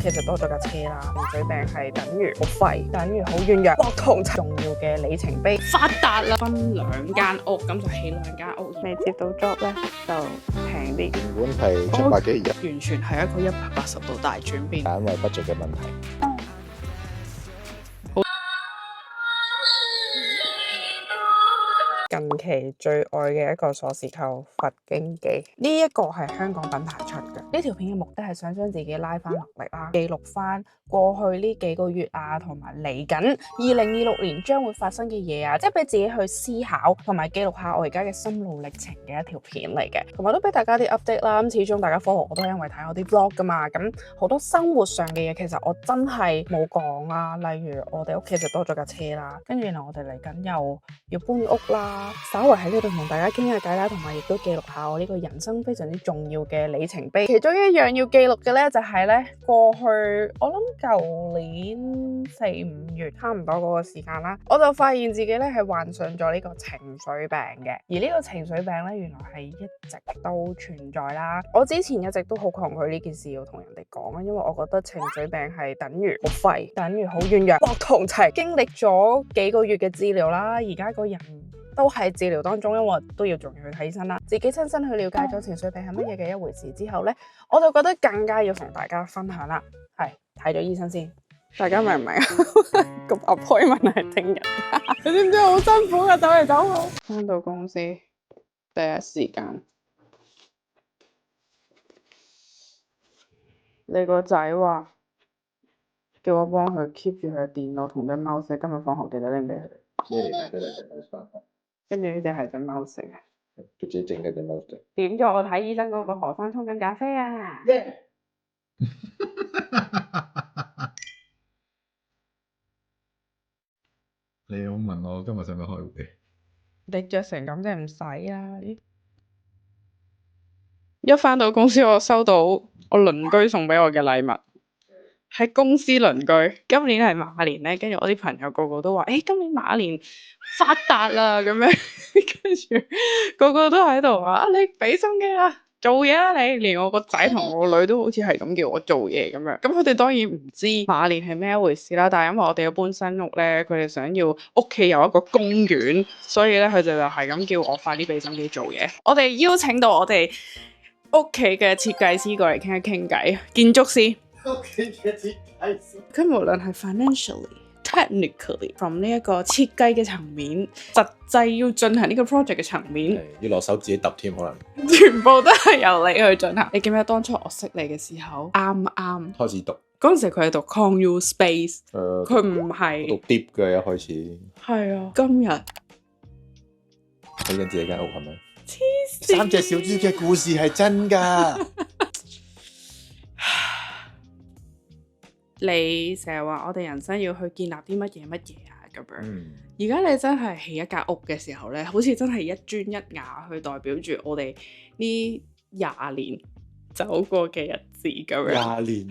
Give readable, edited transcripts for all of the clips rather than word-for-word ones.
其實多咗架車啦，情緒病係等於好廢，等於好軟弱，國同重要嘅里程碑。發達啦，分2間屋，咁就起2間屋。未接到 job 咧就平啲，原本係700幾日，完全係一個180度大轉變。因為 budget 嘅問題。近期最愛嘅一個鎖匙扣佛經記，呢一個係香港品牌出嘅。呢條片嘅目的係想將自己拉翻落嚟啦，記錄翻過去呢幾個月啊，同埋嚟緊2026年將會發生嘅嘢啊，即係俾自己去思考同埋記錄下我而家嘅心路歷程嘅一條片嚟嘅，同埋都俾大家啲 update 啦。咁始終大家 follow 我都係因為睇我啲 vlog 噶嘛，咁好多生活上嘅嘢其實我真係冇講啊，例如我哋屋企就多咗架車啦，跟住原來我哋嚟緊又要搬屋啦。稍為喺呢度同大家傾下偈啦，同埋亦都記錄下我呢個人生非常之重要嘅里程碑。其中一樣要記錄嘅呢，就係呢過去我諗舊年4、5月差唔多嗰個時間啦，我就發現自己呢係患上咗呢個情緒病嘅。而呢個情緒病呢，原來係一直都存在啦。我之前一直都好抗拒呢件事要同人哋講啊，因為我覺得情緒病係等於好廢，等於好軟弱。我同齊經歷咗幾個月嘅治療啦，而家個人都喺治療當中，因為都要仲要去睇醫生啦。自己親身去了解咗情緒病係乜嘢嘅一回事之後呢，我就覺得更加要同大家分享啦。係睇咗醫生先，大家明唔明啊？個 appointment 係聽日，你知唔知好辛苦噶，走嚟走去。返到公司第一時間，你個仔話叫我幫佢 keep 住佢嘅電腦同隻 mouse，今日放學記得拎俾佢。咩嚟㗎？跟住呢隻係隻 mouse 嘅。佢自己整嘅隻 mouse。點咗我睇醫生嗰個何生沖緊咖啡啊！你有問我今日使唔使開會？你着成咁就唔使啦。一返到公司，我收到我鄰居送俾我嘅禮物，係公司鄰居。今年係馬年咧，跟住我啲朋友個個都話：今年馬年發達啦咁樣。跟住個個都喺度話：你俾心機啦，做嘢啦你。連我個仔同我女都好似係咁叫我做嘢咁樣。咁佢哋當然唔知馬年係咩一回事啦。但係因為我哋要搬新屋咧，佢哋想要屋企有一個公園，所以咧佢哋就係咁叫我快啲俾心機做嘢。我哋邀請到我哋屋企嘅設計師過嚟傾一傾偈，建築師。屋企嘅設計師。佢無論係 financially、technically from 呢一個設計嘅層面，實際要進行呢個 project 嘅層面，要落手自己揼添，可能全部都係由你去進行。你記唔記得當初我識你嘅時候，啱啱開始讀。嗰陣時佢係讀 Con U Space，佢唔係讀 deep 嘅一開始。係啊，今日睇緊自己間屋係咪？黐線3隻小豬嘅故事係真㗎。你成日話我哋人生要去建立啲乜嘢啊咁樣，而家你真係起一間屋嘅時候咧，好似真係一磚一瓦去代表住我哋呢20年走過嘅日子咁樣。20年。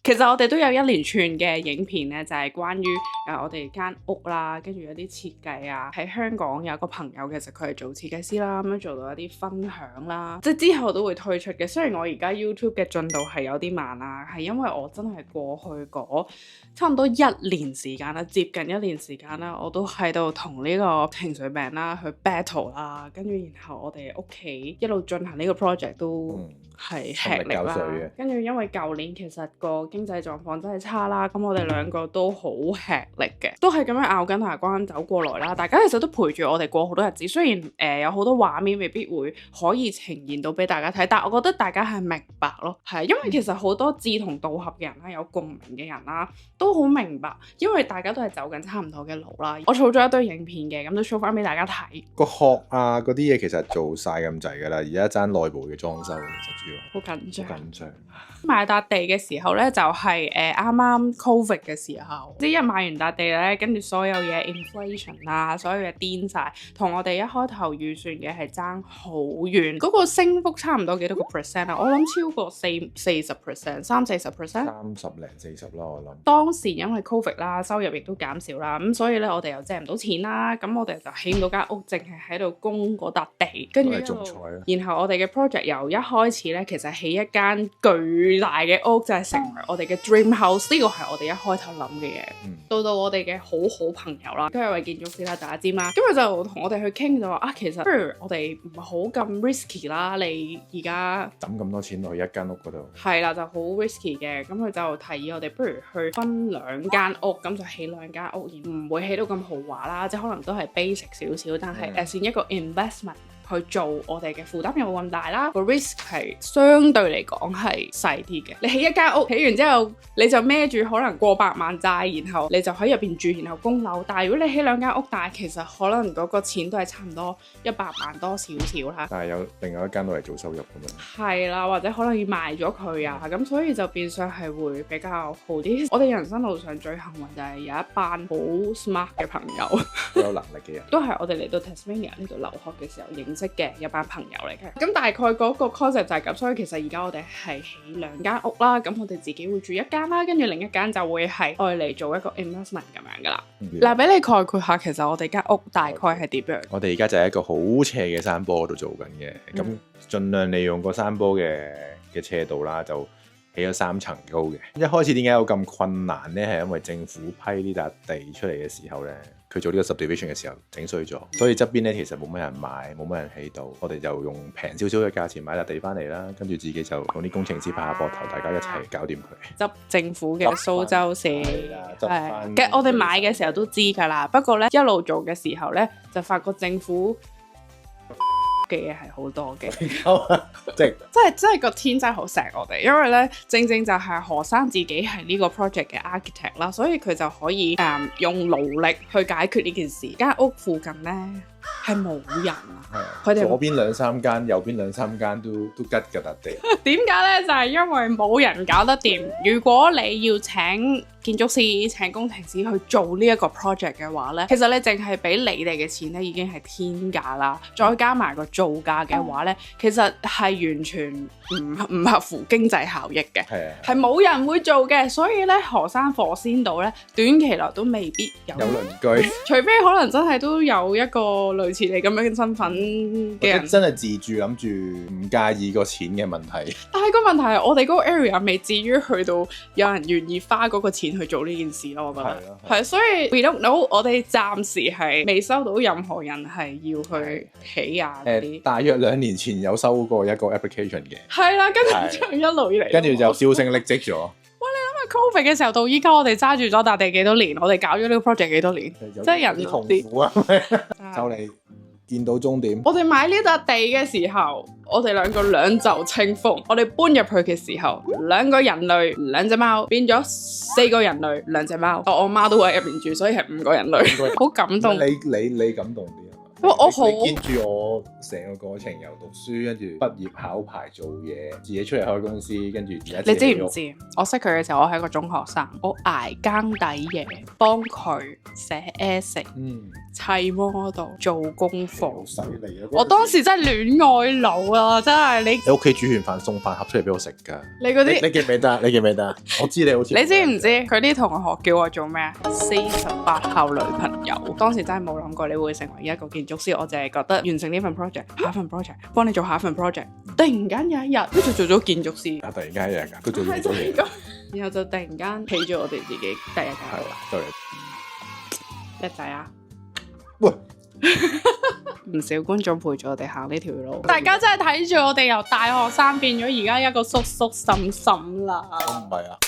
其實我哋都有一連串嘅影片咧，就係關於我哋間屋啦，跟住有啲設計啊。喺香港有個朋友，其實佢係做設計師啦，咁樣做到一啲分享啦，即係之後都會推出嘅。雖然我而家 YouTube 嘅進度係有啲慢啦，係因為我真係過去嗰差唔多1年時間啦，接近1年時間啦，我都喺度同呢個情緒病啦去 battle 啦，跟住然後我哋屋企一路進行呢個 project 都係吃力啦。跟住因為舊年其實個經濟狀況真係差啦，咁我哋兩個都好吃力嘅，都係咁樣咬緊牙關走過來啦。大家其實都陪住我哋過好多日子，雖然有好多畫面未必會可以呈現到俾大家睇，但我覺得大家係明白咯，係因為其實好多志同道合嘅人啦，有共鳴嘅人啦，都好明白，因為大家都係走緊差唔多嘅路啦。我儲咗一堆影片嘅，咁都 show 翻俾大家睇。個殼啊嗰啲嘢其實做晒咁滯㗎啦，而家爭內部嘅裝修，其實主要好緊張。好緊張。買笪地嘅時候咧，就係啱啱 Covid 嘅時候，即係一買完笪地咧，跟住所有嘢 inflation 啊，所有嘢癲晒，同我哋一開頭預算嘅係爭好遠，嗰、個升幅差唔多幾多個 percent 啊？我諗超過40%，30-40%。30-40%啦，我諗。當時因為 Covid 啦，收入亦都減少啦，咁所以咧我哋又借唔到錢啦，咁我哋就起唔到間屋，淨係喺度供嗰笪地，跟住一路然後我哋嘅 project 由一開始咧，其實起一間巨大嘅屋就係成為我哋嘅 dream house，呢個係我哋一開頭諗嘅嘢。到我哋嘅好好朋友啦，都係位建築師啦，大家知嘛？咁佢就同我哋去傾就話啊，其實不如我哋唔好咁 risky 啦，你而家抌咁多錢落去一間屋嗰度，係啦，就好 risky 嘅。咁佢就提議我哋不如去分2間屋，咁就起2間屋，而唔會起到咁豪華啦，即係可能都係 basic 少少，但係算一個 investment。去做我哋嘅負擔又冇咁大啦，個 risk 係相對嚟講係細啲嘅。你起一間屋，起完之後你就孭住可能過百萬債，然後你就喺入邊住，然後供樓。但係如果你起2間屋，但係其實可能嗰個錢都係差唔多100萬多少少啦。但係有另外一間都係做收入咁樣。係啦，或者可能要賣咗佢啊，咁所以就變相係會比較好啲。我哋人生路上最幸運就係有一班好 smart 嘅朋友，好有能力嘅人，都係我哋嚟到 Tasmania 呢度留學嘅時候認識嘅一班朋友嚟嘅，咁大概嗰個 concept 就係咁，所以其實而家我哋係起2間屋啦，咁我哋自己會住一間啦，跟住另一間就會係愛嚟做一個 investment 咁樣噶啦。嗱，俾你概括下，其實我哋間屋大概係點樣？我哋而家就喺一個好斜嘅山坡度做緊嘅，咁盡量利用個山坡嘅斜度啦，就起咗3層高嘅。一開始點解有咁困難呢？係因為政府批呢笪地出嚟嘅時候呢，佢做呢個 subdivision 嘅時候整衰咗，所以側邊呢其實冇乜人買，冇乜人起到。我哋就用平少少嘅價錢買笪地翻嚟啦，跟住自己就用啲工程師拍下膊頭，大家一齊搞掂佢。執政府嘅蘇州市，執返其實我哋買嘅時候都知㗎啦，不過呢一路做嘅時候呢，就發覺政府嘅嘢係好多嘅，即係個天真係好錫我哋，因為咧正正就係何生自己係呢個 project 嘅 architect 啦，所以佢就可以用勞力去解決呢件事。間屋附近咧係冇人啊，佢哋左邊2-3間，右邊2-3間都吉㗎笪地。點解咧？就係因為冇人搞得掂。如果你要請建築師、請工程師去做呢一個 project 嘅話咧，其實你淨係俾你哋嘅錢咧已經係天價啦，再加埋個造價嘅話咧，其實係完全唔合乎經濟效益嘅，係冇人會做嘅。所以咧，何生火先島咧，短期內都未必有鄰居，除非可能真係都有一個類似你咁樣嘅身份嘅人，真係自住諗住唔介意個錢嘅問題。但係個問題係我哋嗰個 area 未至於去到有人願意花嗰個錢去做呢件事咯，我覺得係，所以 we don't know， 我哋暫時係未收到任何人係要去起啊嗰啲。大約2年前有收過一個 application 嘅，係啦，跟住就一路以嚟，跟住就銷聲匿跡咗。喂，你諗下 Covid 嘅時候到依家，我哋揸住咗笪地幾多年？我哋搞咗呢個 project 幾多年？即係人痛苦啊！就嚟見到終點。我哋買呢笪地嘅時候，我哋2個兩袖清風。我哋搬入去嘅時候，2個人類2隻貓變咗4個人類2隻貓。我媽都喺入邊住，所以係5個人類。好感動。你感動啲啊？我好你見住我成個過程，由讀書跟住畢業考牌做嘢，自己出嚟開公司，跟住而家你知唔知？我識佢嘅時候，我係一個中學生，我捱更抵夜幫佢寫 essay，砌 model 做功課，好犀利啊！我當時真係戀愛腦啊！真係你屋企煮完飯送飯盒出嚟俾我食㗎。你嗰啲你記唔記得？你記唔記得？我知你好似你知唔知佢啲同學叫我做咩？48號女朋友。當時真係冇諗過你會成為一個建築師，我淨係覺得完成呢份 project，下一份 project，幫你做下一份 project。突然間有一日，佢就做咗建築師。突然間一日㗎，佢做咗好多嘢。然後就突然間起咗我哋自己第一間屋啦。對，叻仔啊！喂，唔少觀眾陪住我哋行呢條路，大家真係睇住我哋由大學生變咗而家一個叔叔嬸嬸啦。唔係啊，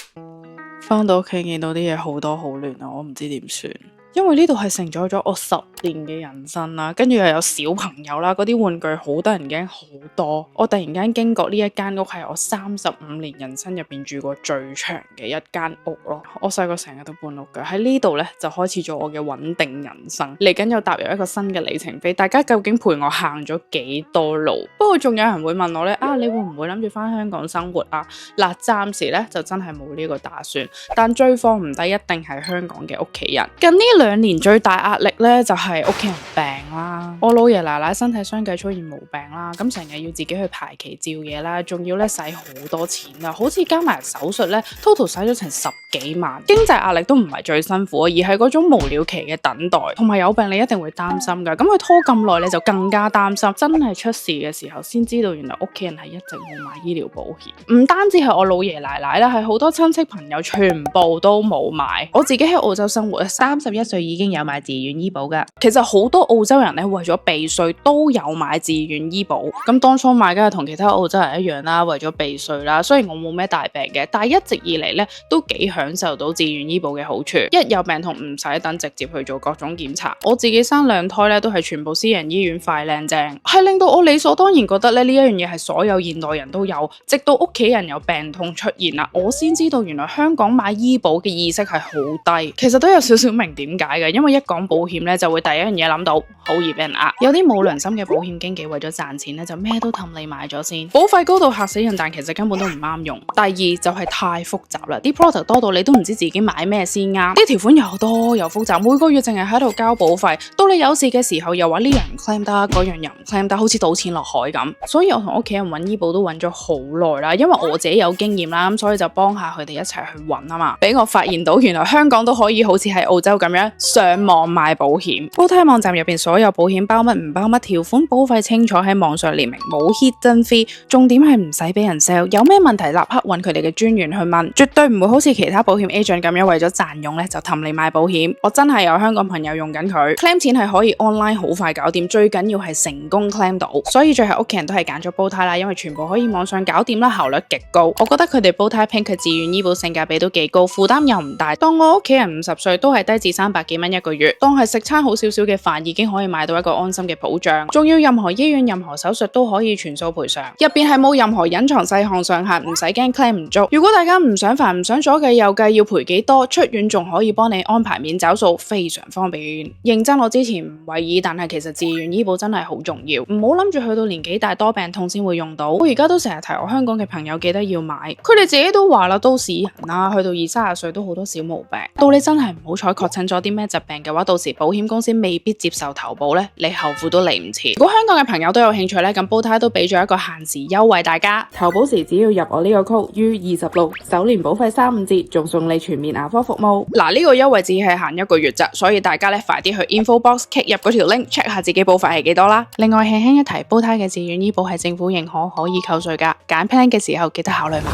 翻到屋企見到啲嘢好多好亂啊，我唔知點算。因為呢度係承載咗我10年嘅人生啦，跟住又有小朋友啦，嗰啲玩具好得人驚好多。我突然間經過呢一間屋係我35年人生入邊住過最長嘅一間屋咯。我細個成日都搬屋嘅，喺呢度咧就開始咗我嘅穩定人生。嚟緊又踏入一個新嘅里程碑，大家究竟陪我行咗幾多路？不過仲有人會問我咧，你會唔會諗住翻香港生活啊？嗱，暫時咧就真係冇呢個打算，但追放唔低一定係香港嘅屋企人。近呢2年最大壓力咧就係屋企人病啦，我老爺奶奶身體相繼出現毛病啦，咁成日要自己去排期照嘢啦，仲要咧使好多錢啊，好似加埋手術咧 total 使咗成10幾萬。經濟壓力都唔係最辛苦，而係嗰種無了期嘅等待，同埋有病你一定會擔心噶，咁佢拖咁耐你就更加擔心，真係出事嘅時候先知道原來屋企人係一直冇買醫療保險。唔單止係我老爺奶奶啦，係好多親戚朋友全部都冇買。我自己喺澳洲生活31歲已經有買自願醫保噶。其實好多澳洲人咧為咗避稅都有買自願醫保。咁當初買梗係同其他澳洲人一樣啦，為咗避稅啦。雖然我冇咩大病嘅，但係一直以嚟咧都幾享受到自願醫保嘅好處。一有病痛唔使等，直接去做各種檢查。我自己生2胎咧都係全部私人醫院快靚正，係令到我理所當然覺得咧呢一樣嘢係所有現代人都有。直到屋企人有病痛出現啦，我先知道原來香港買醫保嘅意識係好低。其實都有少少明點解嘅，因為一講保險咧就會第一樣嘢諗到好易俾人呃。有啲冇良心嘅保險經紀為咗賺錢咧就咩都氹你買咗先，保費高到嚇死人，但其實根本都唔啱用。第二就係太複雜啦，啲 product 多到你都唔知自己買咩先啱，啲條款又多又複雜，每個月淨係喺度交保費，到你有事嘅時候又話呢樣唔 claim 得，嗰樣又唔 claim 得，好似倒錢落海咁。所以我同屋企人揾醫保都揾咗好耐啦，因為我自己有經驗啦，咁所以就幫下佢哋一齊去揾啊嘛。俾我發現到原來香港都可以好似喺澳洲咁樣上網買保險，煲呔網站入邊所有保險包乜唔包乜，條款保費清楚喺網上列明，冇 hidden fee， 重點係唔使俾人 sell， 有咩問題立刻揾佢哋嘅專員去問，絕對唔會好似其他保險 agent 咁樣為咗賺佣咧就氹你買保險。我真係有香港朋友用緊佢 claim 錢係可以 online 好快搞掂，最緊要係成功 claim 到，所以最後屋企人都係揀咗煲呔啦，因為全部可以網上搞掂啦，效率極高。我覺得佢哋煲呔 Pink 嘅自願醫保性價比都幾高，負擔又唔大。當我屋企人50歲都係低至300幾蚊一個月，當係食餐好少少嘅飯已經可以買到一個安心嘅保障，仲要任何醫院任何手術都可以全數賠償，入邊係冇任何隱藏細項上限，唔使驚 claim 唔足。如果大家唔想煩唔想左計右計要賠幾多，出院仲可以幫你安排免找數，非常方便。認真我之前唔為意，但係其實自願醫保真係好重要，唔好諗住去到年紀大多病痛先會用到。我而家都成日提我香港嘅朋友記得要買，佢哋自己都話啦，都市人啦，去到20-30歲都好多小毛病，到你真係唔好彩確診咗啲咩疾病嘅話，到時保險公司未必接受投保咧，你後付都嚟唔切。如果香港嘅朋友都有興趣咧，咁煲呔都俾咗一個限時優惠大家，投保時只要入我呢個 code U26，首年保費35折，仲送你全面牙科服務。嗱，呢個優惠只係限1個月咋，所以大家咧快啲去 info box click 入嗰條 link check 下自己保費係幾多啦。另外輕輕一提，煲呔嘅自願醫保係政府認可以扣稅噶，揀 plan 嘅時候記得考慮埋。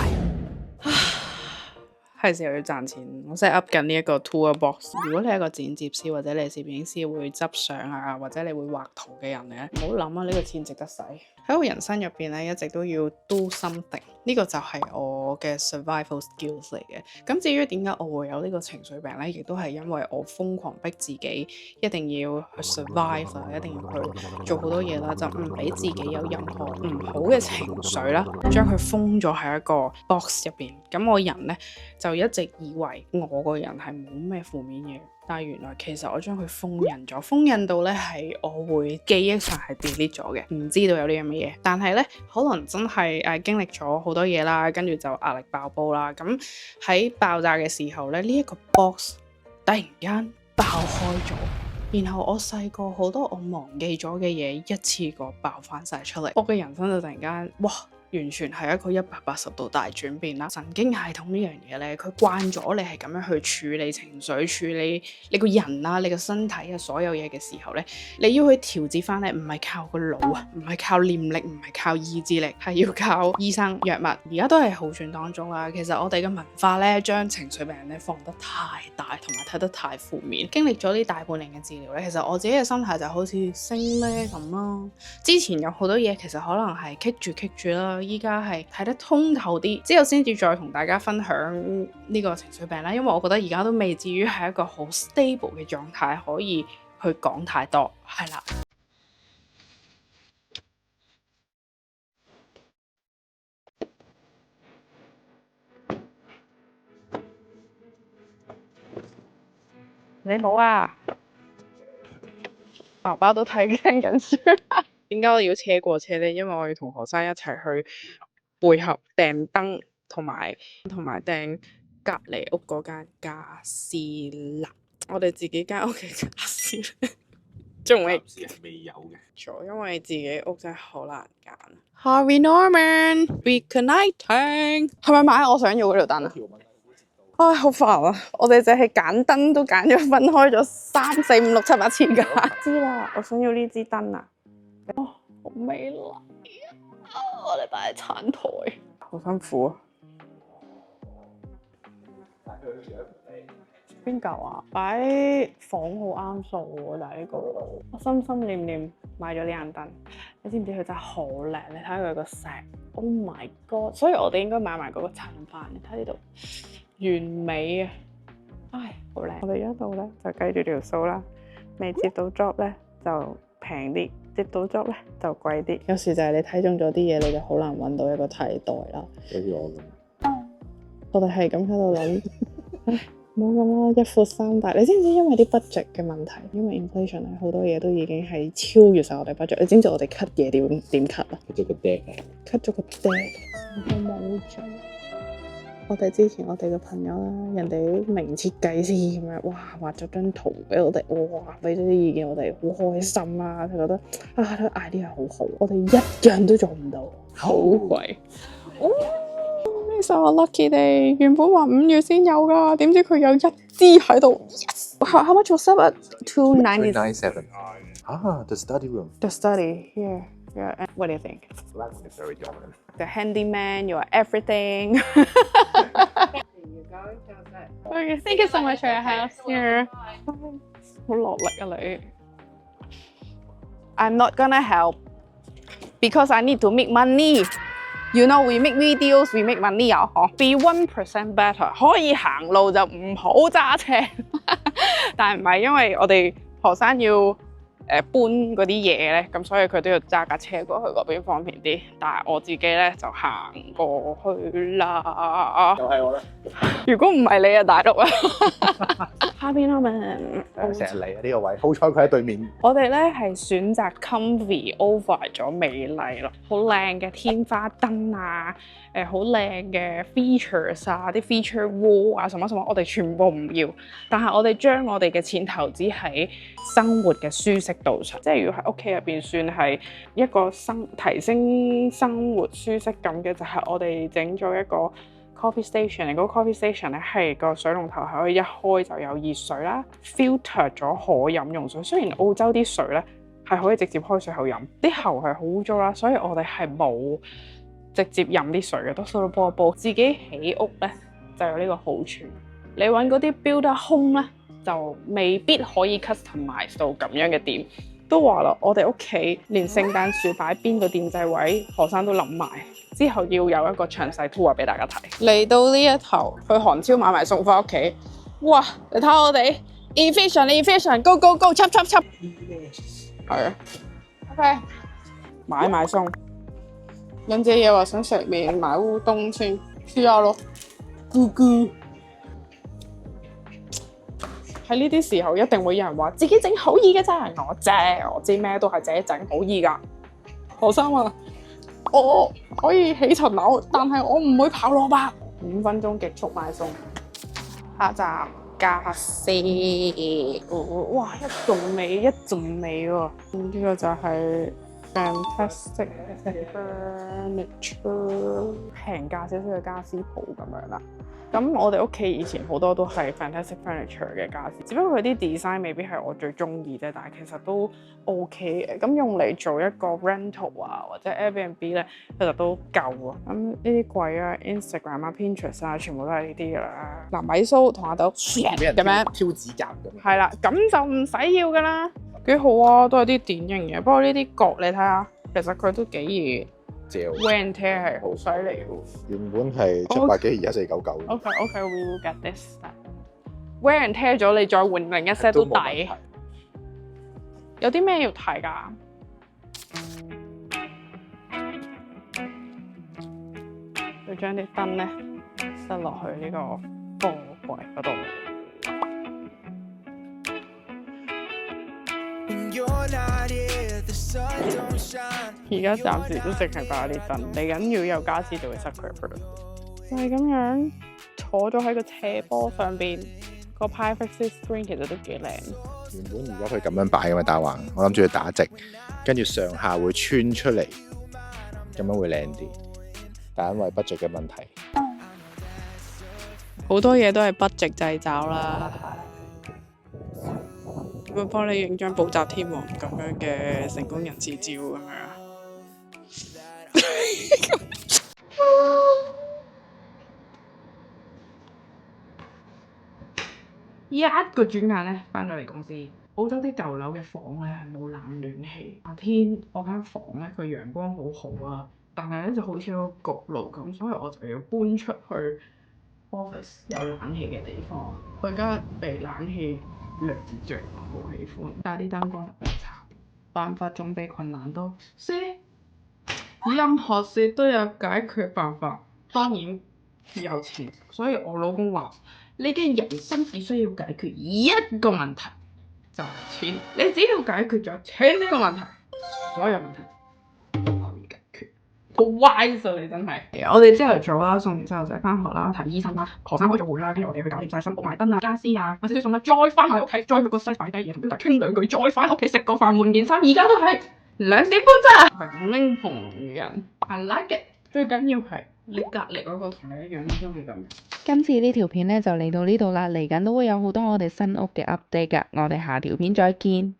係時候要賺錢，我 set up 緊呢一個 tour box。如果你係一個剪接師或者你係攝影師，會執相啊，或者你會畫圖嘅人咧，唔好諗啊，呢個錢值得使。喺我人生入邊咧，一直都要 do something，呢個就係我嘅 survival skills 嚟嘅。咁至於點解我會有呢個情緒病咧，亦都係因為我瘋狂逼自己一定要去 survive 啦，一定要去做好多嘢啦，就唔俾自己有任何唔好嘅情緒啦，將佢封咗喺一個 box 入邊。咁我人咧就一直以為我個人係冇咩負面嘢，但係原來其實我將佢封印咗，封印到咧係我會記憶上係 delete 咗嘅，唔知道有呢樣嘅嘢。但係咧可能真係經歷咗好多嘢啦，跟住就壓力爆煲啦。咁喺爆炸嘅時候咧，呢一個 box 突然間爆開咗，然後我細個好多我忘記咗嘅嘢一次過爆翻晒出嚟，我嘅人生就突然間哇！完全係一個180度大轉變啦！神經系統呢樣嘢咧，佢慣咗你係咁樣去處理情緒、處理你個人啊、你個身體啊所有嘢嘅時候咧，你要去調節翻咧，唔係靠個腦啊，唔係靠念力，唔係靠意志力，係要靠醫生藥物。而家都係好轉當中啦。其實我哋嘅文化咧，將情緒病咧放得太大，同埋睇得太負面。經歷咗呢大半年嘅治療咧，其實我自己嘅心態就好似升咧咁咯。之前有好多嘢其實可能係棘住啦。依家係睇得通透啲，之後先至再同大家分享呢個情緒病啦。因為我覺得而家都未至於係一個好 stable 嘅狀態，可以去講太多，係啦。你好啊，爸爸都睇緊書。點解我要車過車呢？因為我要同何生一齊去配合訂燈，同埋訂隔離屋嗰間家私啦。我哋自己間屋嘅家私仲未有嘅，做，因為自己屋真係好難揀。Harvey Norman，reconnecting，係咪買我想要嗰條燈啊？唉，好煩啊！我哋淨係揀燈都揀咗分開咗3、4、5、6、7、8次㗎。知啦，我想要呢支燈啊！哦，好美麗啊！我哋擺喺餐台，好辛苦啊！邊嚿啊？擺房好啱數喎，但係呢個我心心念念買咗呢盞燈，你知唔知佢真係好靚？你睇佢個石 ，Oh my god！所以我哋應該買埋嗰個襯翻，你睇呢度完美啊！唉，好靚！我哋一度咧就計住條數啦，未接到 job 咧就平啲，接到 job 咧就貴啲。有時就係你睇中咗啲嘢，你就好難揾到一個替代啦。好似我咁。我哋係咁喺度諗，唉，冇咁啦，一闊三大。你知唔知因為啲 budget 嘅問題，因為 inflation 咧好多嘢都已經係超越晒我哋 budget。你知唔知我哋 cut 嘢點 cut 啊佢做個 deck 啊？cut 咗個 deck， 我冇咗。我哋之前我哋嘅朋友啦，人哋名設計師咁樣，哇，畫咗張圖俾我哋，哇，俾咗啲意見我哋，好開心啦，佢覺得啊，啲 idea 好好，我哋一樣都做唔到，好貴。呢首我 lucky 哋，原本話5月先有噶，點知佢有一支喺度。Yes! How much was that? $297. The study room. The study, yeah. Yeah. What do you think? That one is very dominant. The handyman, you are everything. Okay, thank you so much for your help. Yeah. 好落力啊你。I'm not gonna help because I need to make money. You know, we make videos, we make money 啊，嗬。Be 1% better， 可以行路就唔好揸車。但係唔係因為我哋何生要搬嗰啲嘢咧，咁所以佢都要揸架車過去嗰邊方便啲。但係我自己咧就行過去啦。又係我啦。如果唔係你啊，大陸啊。下邊啊嘛，成日嚟啊呢個位，好彩佢喺對面。我哋咧係選擇 comfy over 咗美麗咯，好靚嘅天花燈啊，好靚嘅 features 啊，啲 feature wall 啊，什麼什麼，我哋全部唔要。但係我哋將我哋嘅錢投資喺生活嘅舒適度上，即係如果喺屋企入邊算係一個提升生活舒適感嘅，就係我哋整咗一個coffee station 嚟。嗰個 coffee station 咧係個水龍頭係可以一開就有熱水啦 ，filter 咗可飲用水。雖然澳洲啲水咧係可以直接開水口飲，啲喉係好污糟啦，所以我哋係冇直接飲啲水嘅，多數都煲一煲。自己起屋咧就有呢個好處，你揾嗰啲 builder home 咧就未必可以 customize 到咁樣嘅店。都話啦，我哋屋企連聖誕樹擺邊個電掣位，何生都諗埋。之後要有一個詳細 tour 俾大家睇。嚟到呢一頭，去韓超買埋餸翻屋企。哇！你睇下我哋 efficient，go go go，插。係啊 ，OK， 買埋餸。忍姐嘢話想食麵，買烏冬先，試下咯。咕咕。喺呢啲時候一定會有人話自己整好易嘅啫，我知咩都係自己整好易㗎。何生話：我可以起層樓，但係我唔會跑蘿蔔。5分鐘極速買餸。下集家私，哇！一陣味喎。呢個就係 Fantastic Furniture 平價少少嘅家私鋪咁樣啦。咁我哋屋企以前好多都係 Fantastic Furniture 嘅家私，只不過佢啲 design 未必係我最中意啫，但係其實都 OK 嘅。咁用嚟做一個 rental 啊或者 Airbnb 咧，其實都夠啊。咁呢啲櫃啊、Instagram 啊、Pinterest 啊，全部都係呢啲㗎啦。嗱，米蘇同阿豆咁樣挑指甲咁。係啦，咁就唔使要㗎啦，幾好啊，都係啲典型嘅。不過呢啲角你睇下，其實佢都幾易借喎。 wear and tear 係好犀利喎。原本係700幾，而家499。OK，we will get this。wear and tear 咗，你再換另一 set 都抵。有啲咩要睇㗎？要將啲燈咧塞落去呢個貨櫃嗰度。而家暫時都淨係擺啲燈，嚟緊要有家私就會塞佢入去。就係咁樣坐咗喺個斜坡上邊，個 privacy screen 其實都幾靚。原本如果佢咁樣擺嘅嘛打橫，我諗住佢打直，跟住上下會穿出嚟，咁樣會靚啲。但因為 budget 嘅問題，好多嘢都係 budget 掣肘啦。咁樣幫你影張補習天王咁樣嘅成功人士照咁樣。一個轉眼咧，翻到嚟公司，澳洲啲舊樓嘅房咧係冇冷暖氣。夏天我間房咧佢陽光好好啊，但係咧就好似個焗爐咁，所以我就要搬出去 office 有冷氣嘅地方。我而家被冷氣涼着，我好喜歡，但係啲燈光比較差，辦法總比困難多。任何事都有解決辦法，當然有錢。所以我老公話：你嘅人生只需要解決一個問題，就係錢。你只要解決咗錢呢個問題，所有問題都可以解決。好 wise 啊！你真係。我哋朝頭早啦，送完之後就翻學啦，睇醫生啦，學生開咗會啦，跟住我哋去搞掂晒新屋買燈啊、家私啊，或者送啦，再翻埋屋企，再去個西擺低嘢，同表弟傾兩句，再翻屋企食個飯換件衫，而家都係2點半咋。係英雄人 ，I like it。最緊要係你隔離嗰個同你一樣都會咁。今次呢條片咧就嚟到呢度啦，嚟緊都會有好多我哋新屋嘅 update 㗎，我哋下條片再見。